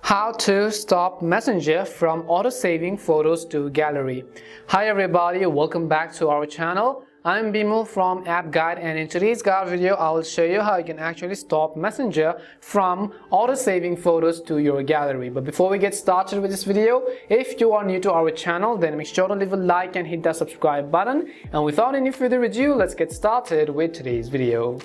How to stop Messenger from auto-saving photos to gallery. Hi everybody, welcome back to our channel. I'm Bimal from App Guide, and in today's guide video I will show you how you can actually stop Messenger from auto-saving photos to your gallery. But before we get started with this video, if you are new to our channel, then make sure to leave a like and hit that subscribe button. And without any further ado, let's get started with today's video.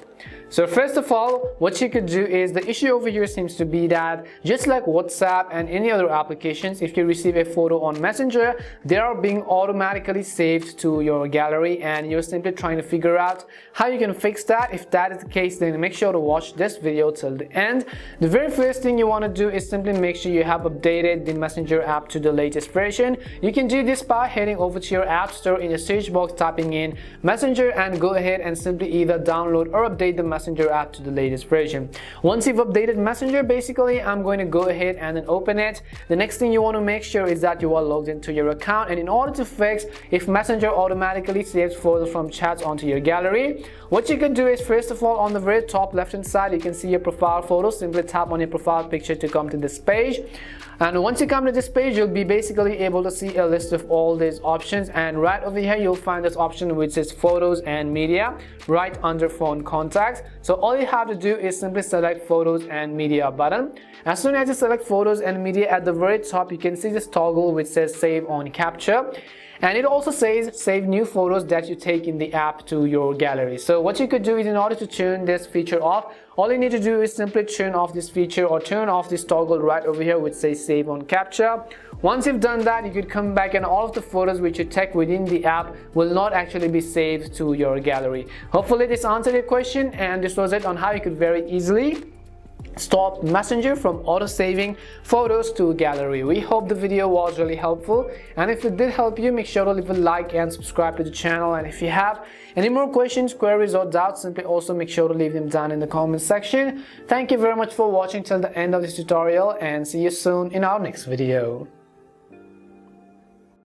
So first of all, what you could do is, the issue over here seems to be that just like WhatsApp and any other applications, if you receive a photo on Messenger, they are being automatically saved to your gallery, and you're simply trying to figure out how you can fix that. If that is the case, then make sure to watch this video till the end. The very first thing you want to do is simply make sure you have updated the Messenger app to the latest version. You can do this by heading over to your app store, in the search box typing in Messenger, and go ahead and simply either download or update the Messenger app to the latest version. Once you've updated Messenger, basically I'm going to go ahead and then open it. The next thing you want to make sure is that you are logged into your account, and in order to fix if Messenger automatically saves photos from chats onto your gallery, what you can do is, first of all, on the very top left hand side you can see your profile photo. Simply tap on your profile picture to come to this page, and once you come to this page you'll be basically able to see a list of all these options, and right over here you'll find this option which is photos and media right under phone contacts. So all you have to do is simply select photos and media button. As soon as you select photos and media, at the very top you can see this toggle which says save on capture, and it also says save new photos that you take in the app to your gallery. So what you could do is, in order to turn this feature off, all you need to do is simply turn off this feature or turn off this toggle right over here which says save on capture. Once you've done that, you could come back and all of the photos which you take within the app will not actually be saved to your gallery. Hopefully this answered your question, and this was it on how you could very easily stop Messenger from auto-saving photos to gallery. We hope the video was really helpful, and if it did help you, make sure to leave a like and subscribe to the channel. And if you have any more questions, queries or doubts, simply also make sure to leave them down in the comment section. Thank you very much for watching till the end of this tutorial, and see you soon in our next video.